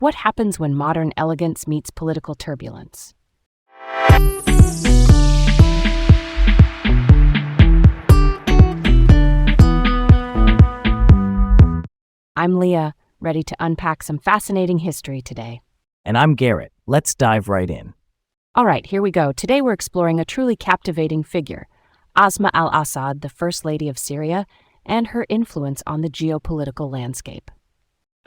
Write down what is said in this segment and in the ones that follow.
What happens when modern elegance meets political turbulence? I'm Leah, ready to unpack some fascinating history today. And I'm Garrett. Let's dive right in. All right, here we go. Today we're exploring a truly captivating figure, Asma al-Assad, the First Lady of Syria, and her influence on the geopolitical landscape.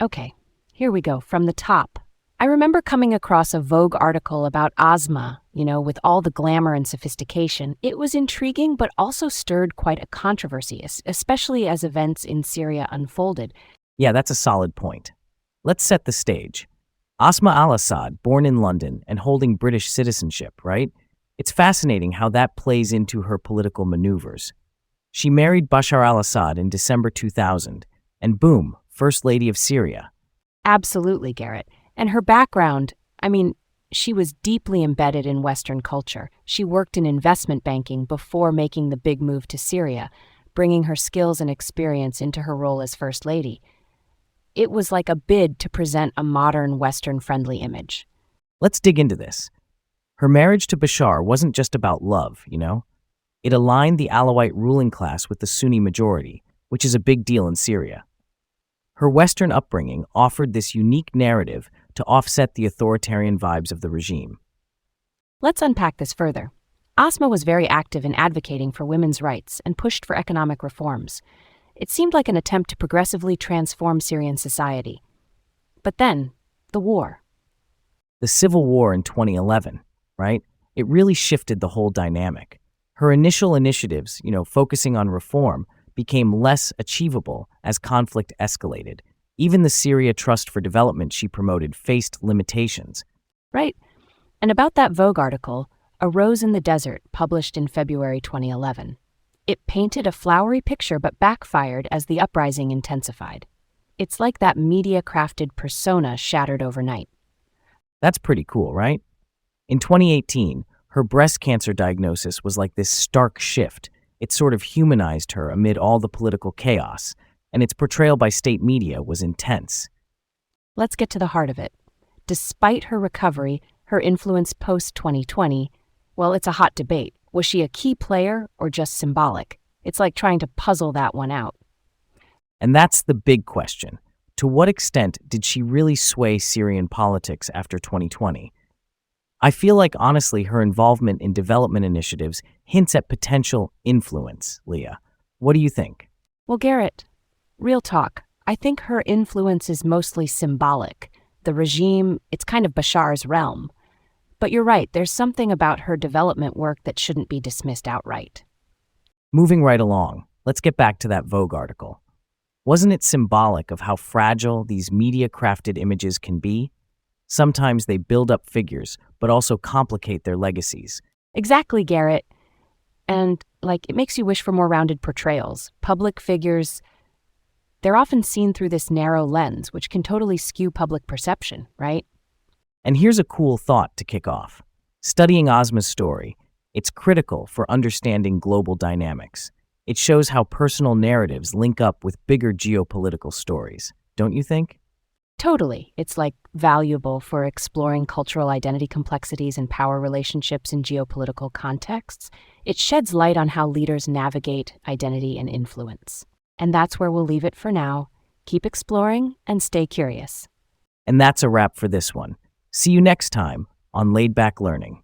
Okay, here we go, from the top. I remember coming across a Vogue article about Asma, with all the glamour and sophistication. It was intriguing, but also stirred quite a controversy, especially as events in Syria unfolded. Yeah, that's a solid point. Let's set the stage. Asma al-Assad, born in London and holding British citizenship, right? It's fascinating how that plays into her political maneuvers. She married Bashar al-Assad in December 2000, and boom, First Lady of Syria. Absolutely, Garrett. And her background, she was deeply embedded in Western culture. She worked in investment banking before making the big move to Syria, bringing her skills and experience into her role as First Lady. It was like a bid to present a modern, Western-friendly image. Let's dig into this. Her marriage to Bashar wasn't just about love, It aligned the Alawite ruling class with the Sunni majority, which is a big deal in Syria. Her Western upbringing offered this unique narrative to offset the authoritarian vibes of the regime. Let's unpack this further. Asma was very active in advocating for women's rights and pushed for economic reforms. It seemed like an attempt to progressively transform Syrian society. But then, the war. The civil war in 2011, right? It really shifted the whole dynamic. Her initial initiatives, focusing on reform, became less achievable as conflict escalated. Even the Syria Trust for Development she promoted faced limitations. Right. And about that Vogue article, A Rose in the Desert, published in February 2011. It painted a flowery picture but backfired as the uprising intensified. It's like that media-crafted persona shattered overnight. That's pretty cool, right? In 2018, her breast cancer diagnosis was like this stark shift. It sort of humanized her amid all the political chaos, and its portrayal by state media was intense. Let's get to the heart of it. Despite her recovery, her influence post-2020, well, it's a hot debate. Was she a key player or just symbolic? It's like trying to puzzle that one out. And that's the big question. To what extent did she really sway Syrian politics after 2020? I feel like, honestly, her involvement in development initiatives hints at potential influence, Leah. What do you think? Well, Garrett, real talk. I think her influence is mostly symbolic. The regime, it's kind of Bashar's realm. But you're right, there's something about her development work that shouldn't be dismissed outright. Moving right along, let's get back to that Vogue article. Wasn't it symbolic of how fragile these media-crafted images can be? Sometimes they build up figures, but also complicate their legacies. Exactly, Garrett. And, it makes you wish for more rounded portrayals. Public figures, they're often seen through this narrow lens, which can totally skew public perception, right? And here's a cool thought to kick off. Studying Asma's story, it's critical for understanding global dynamics. It shows how personal narratives link up with bigger geopolitical stories, don't you think? Totally. It's valuable for exploring cultural identity complexities and power relationships in geopolitical contexts. It sheds light on how leaders navigate identity and influence. And that's where we'll leave it for now. Keep exploring and stay curious. And that's a wrap for this one. See you next time on Laid Back Learning.